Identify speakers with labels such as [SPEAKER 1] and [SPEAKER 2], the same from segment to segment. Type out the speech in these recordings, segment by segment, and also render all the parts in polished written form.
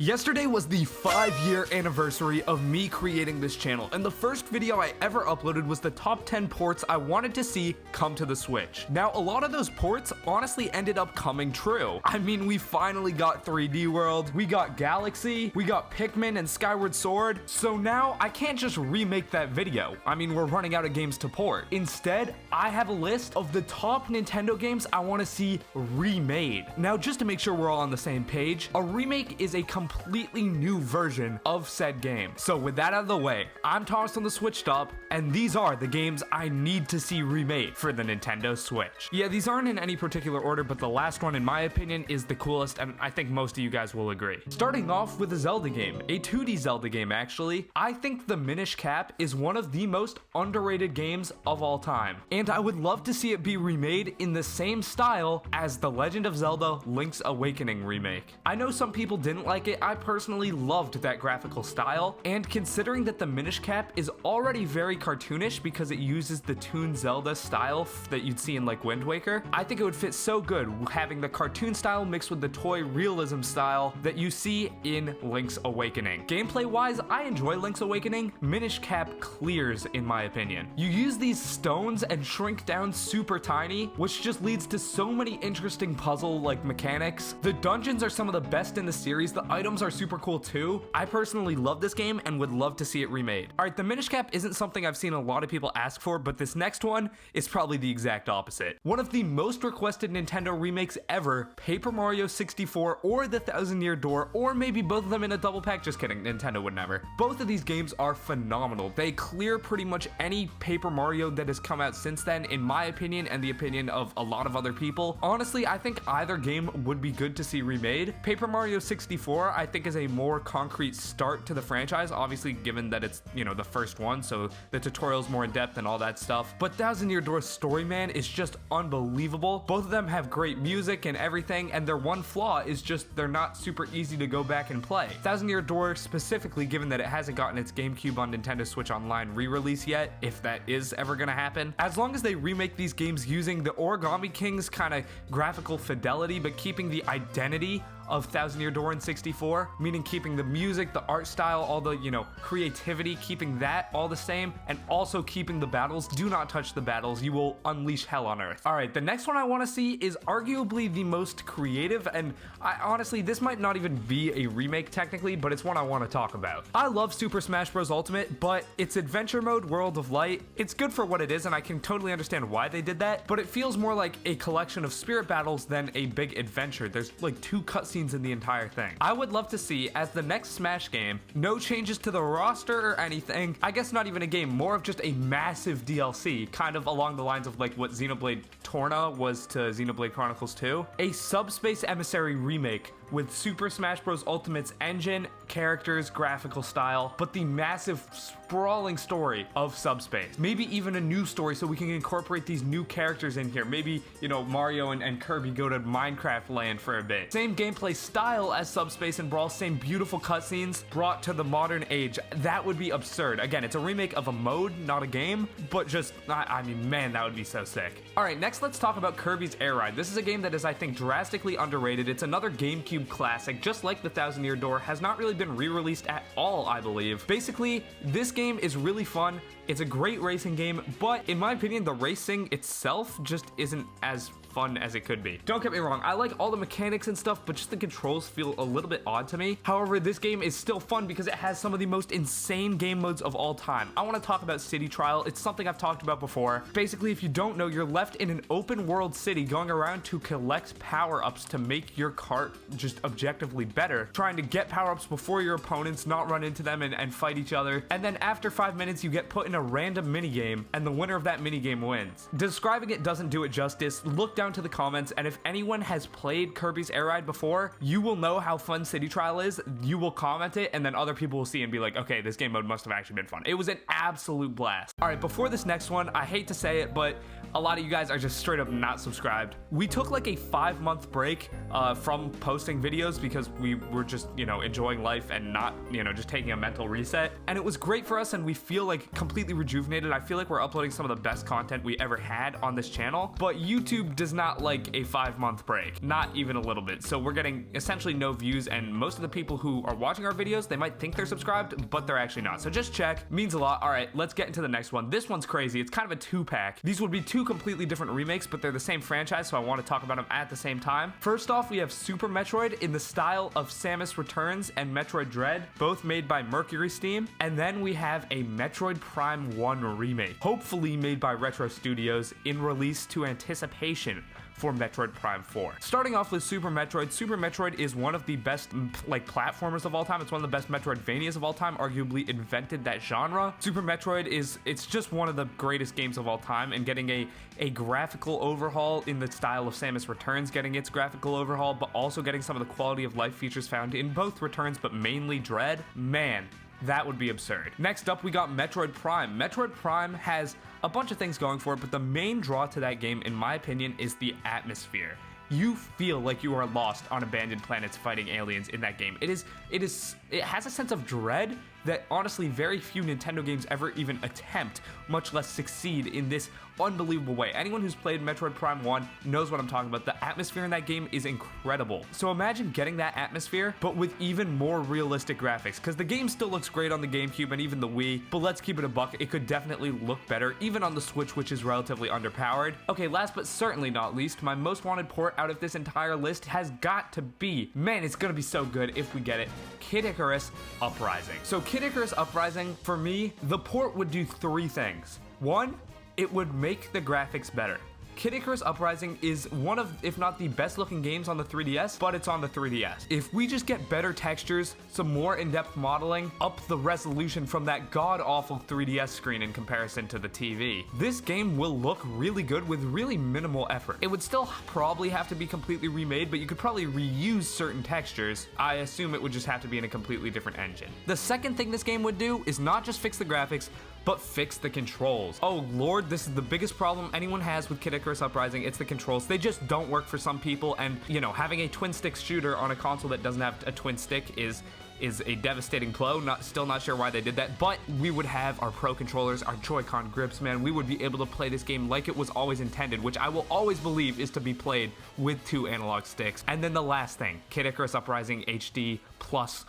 [SPEAKER 1] Yesterday was the 5-year anniversary of me creating this channel, and the first video I ever uploaded was the top 10 ports I wanted to see come to the Switch. Now, a lot of those ports honestly ended up coming true. I mean, we finally got 3D World, we got Galaxy, we got Pikmin and Skyward Sword, so now I can't just remake that video. I mean, we're running out of games to port. Instead, I have a list of the top Nintendo games I want to see remade. Now, just to make sure we're all on the same page, a remake is a completely new version of said game. So with that out of the way, I'm Thomas on the Switch Stop, and these are the games I need to see remade for the Nintendo Switch. Yeah, these aren't in any particular order, but the last one, in my opinion, is the coolest, and I think most of you guys will agree. Starting off with a Zelda game, a 2D Zelda game actually. I think the Minish Cap is one of the most underrated games of all time, and I would love to see it be remade in the same style as The Legend of Zelda Link's Awakening remake. I know some people didn't like it. I personally loved that graphical style, and considering that the Minish Cap is already very cartoonish because it uses the Toon Zelda style that you'd see in like Wind Waker, I think it would fit so good having the cartoon style mixed with the toy realism style that you see in Link's Awakening. Gameplay wise, I enjoy Link's Awakening. Minish Cap clears in my opinion. You use these stones and shrink down super tiny, which just leads to so many interesting puzzle like mechanics. The dungeons are some of the best in the series. The items are super cool too. I personally love this game and would love to see it remade. Alright, the Minish Cap isn't something I've seen a lot of people ask for, but this next one is probably the exact opposite. One of the most requested Nintendo remakes ever, Paper Mario 64 or The Thousand Year Door, or maybe both of them in a double pack. Just kidding, Nintendo would never. Both of these games are phenomenal. They clear pretty much any Paper Mario that has come out since then, in my opinion and the opinion of a lot of other people. Honestly, I think either game would be good to see remade. Paper Mario 64, I think, is a more concrete start to the franchise, obviously given that it's, you know, the first one, so the tutorial's more in depth and all that stuff. But Thousand Year Door story, man, is just unbelievable. Both of them have great music and everything, and their one flaw is just they're not super easy to go back and play. Thousand Year Door specifically, given that it hasn't gotten its GameCube on Nintendo Switch Online re-release yet, if that is ever gonna happen. As long as they remake these games using the Origami King's kind of graphical fidelity, but keeping the identity of Thousand Year Door in 64, meaning keeping the music, the art style, all the, you know, creativity, keeping that all the same, and also keeping the battles. Do not touch the battles, you will unleash hell on earth. Alright, the next one I want to see is arguably the most creative, and honestly, this might not even be a remake technically, but it's one I want to talk about. I love Super Smash Bros. Ultimate, but its adventure mode, World of Light, it's good for what it is, and I can totally understand why they did that, but it feels more like a collection of spirit battles than a big adventure. There's like 2 cutscenes in the entire thing. I would love to see, as the next Smash game, no changes to the roster or anything. I guess not even a game, more of just a massive DLC, kind of along the lines of like what Xenoblade Torna was to Xenoblade Chronicles 2. A Subspace Emissary remake with Super Smash Bros. Ultimate's engine, characters, graphical style, but the massive sprawling story of Subspace. Maybe even a new story so we can incorporate these new characters in here. Maybe, you know, Mario and Kirby go to Minecraft land for a bit. Same gameplay style as Subspace and Brawl, same beautiful cutscenes brought to the modern age. That would be absurd. Again, it's a remake of a mode, not a game, but just, I mean, man, that would be so sick. Alright, next let's talk about Kirbys Air Ride. This is a game that is, I think, drastically underrated. It's another GameCube classic, just like the Thousand Year Door, has not really been re-released at all, I believe. Basically, this game is really fun. It's a great racing game, but in my opinion, the racing itself just isn't as fun as it could be. Don't get me wrong, I like all the mechanics and stuff, but just the controls feel a little bit odd to me. However, this game is still fun because it has some of the most insane game modes of all time. I want to talk about City Trial. It's something I've talked about before. Basically, if you don't know, you're left in an open world city going around to collect power-ups to make your kart just objectively better, trying to get power-ups before your opponents, not run into them and fight each other. And then after 5 minutes, you get put in a random minigame, and the winner of that minigame wins. Describing it doesn't do it justice. Look down to the comments, and if anyone has played Kirbys Air Ride before, you will know how fun City Trial is. You will comment it, and then other people will see and be like, okay, this game mode must have actually been fun. It was an absolute blast. All right, before this next one, I hate to say it, but a lot of you guys are just straight up not subscribed. We took like a 5-month break from posting videos because we were just, you know, enjoying life and not, you know, just taking a mental reset. And it was great for us, and we feel like completely rejuvenated. I feel like we're uploading some of the best content we ever had on this channel, but YouTube does is not like a 5-month break, not even a little bit. So we're getting essentially no views, and most of the people who are watching our videos, they might think they're subscribed, but they're actually not. So just check, means a lot. All right, let's get into the next one. This one's crazy. It's kind of a 2-pack. These would be 2 completely different remakes, but they're the same franchise, so I want to talk about them at the same time. First off, we have Super Metroid in the style of Samus Returns and Metroid Dread, both made by Mercury Steam. And then we have a Metroid Prime 1 remake, hopefully made by Retro Studios, in release to anticipation for Metroid Prime 4. Starting off with Super Metroid. Super Metroid is one of the best like platformers of all time. It's one of the best Metroidvanias of all time, arguably invented that genre. Super Metroid it's just one of the greatest games of all time, and getting a graphical overhaul in the style of Samus Returns, getting its graphical overhaul, but also getting some of the quality of life features found in both Returns, but mainly Dread, man, that would be absurd. Next up, we got Metroid Prime. Metroid Prime has a bunch of things going for it, but the main draw to that game, in my opinion, is the atmosphere. You feel like you are lost on abandoned planets fighting aliens in that game. It has a sense of dread that honestly very few Nintendo games ever even attempt, much less succeed in this unbelievable way. Anyone who's played Metroid Prime 1 knows what I'm talking about. The atmosphere in that game is incredible. So imagine getting that atmosphere, but with even more realistic graphics, because the game still looks great on the GameCube and even the Wii, but let's keep it a buck, it could definitely look better, even on the Switch, which is relatively underpowered. Okay, last but certainly not least, my most wanted port out of this entire list has got to be, man, it's gonna be so good if we get it, Kid Icarus Uprising. So Kid Icarus Uprising, for me, the port would do 3 things. 1, it would make the graphics better. Kid Icarus Uprising is one of, if not the best looking games on the 3DS, but it's on the 3DS. If we just get better textures, some more in-depth modeling, up the resolution from that god-awful 3DS screen in comparison to the TV, this game will look really good with really minimal effort. It would still probably have to be completely remade, but you could probably reuse certain textures. I assume it would just have to be in a completely different engine. The second thing this game would do is not just fix the graphics, but fix the controls. Oh lord, this is the biggest problem anyone has with Kid Icarus Uprising. It's the controls. They just don't work for some people, and you know, having a twin stick shooter on a console that doesn't have a twin stick is a devastating blow. Still not sure why they did that, but we would have our Pro controllers, our Joy-Con grips, man. We would be able to play this game like it was always intended, which I will always believe is to be played with 2 analog sticks. And then the last thing, Kid Icarus Uprising HD plus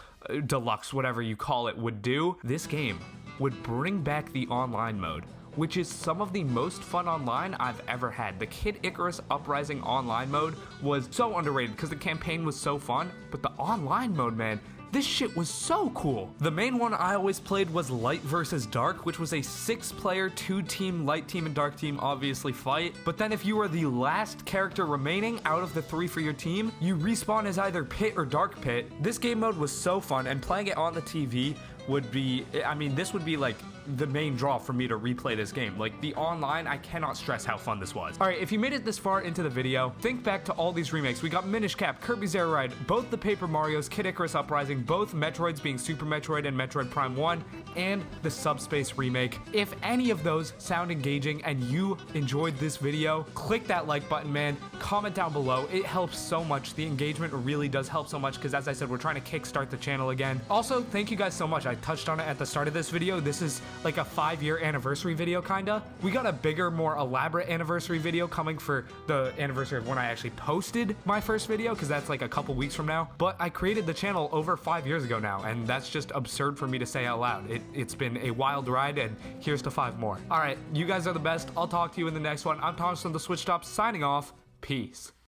[SPEAKER 1] Deluxe, whatever you call it, would do, this game would bring back the online mode, which is some of the most fun online I've ever had. The Kid Icarus Uprising online mode was so underrated because the campaign was so fun, but the online mode, man, this shit was so cool. The main one I always played was Light versus Dark, which was a 6-player, 2-team Light Team and Dark Team obviously fight. But then if you were the last character remaining out of the 3 for your team, you respawn as either Pit or Dark Pit. This game mode was so fun, and playing it on the TV would be, I mean, this would be like the main draw for me to replay this game. Like, the online, I cannot stress how fun this was. All right, if you made it this far into the video, think back to all these remakes. We got Minish Cap, Kirbys Air Ride, both the Paper Marios, Kid Icarus Uprising, both Metroids being Super Metroid and Metroid Prime 1, and the Subspace remake. If any of those sound engaging and you enjoyed this video, click that like button, man. Comment down below. It helps so much. The engagement really does help so much because, as I said, we're trying to kickstart the channel again. Also, thank you guys so much. I touched on it at the start of this video. This is like a 5-year anniversary video, kinda. We got a bigger, more elaborate anniversary video coming for the anniversary of when I actually posted my first video, because that's like a couple weeks from now. But I created the channel over 5 years ago now, and that's just absurd for me to say out loud. It's been a wild ride, and here's to 5 more. All right, you guys are the best. I'll talk to you in the next one. I'm Thomas from the Switch Top, signing off. Peace.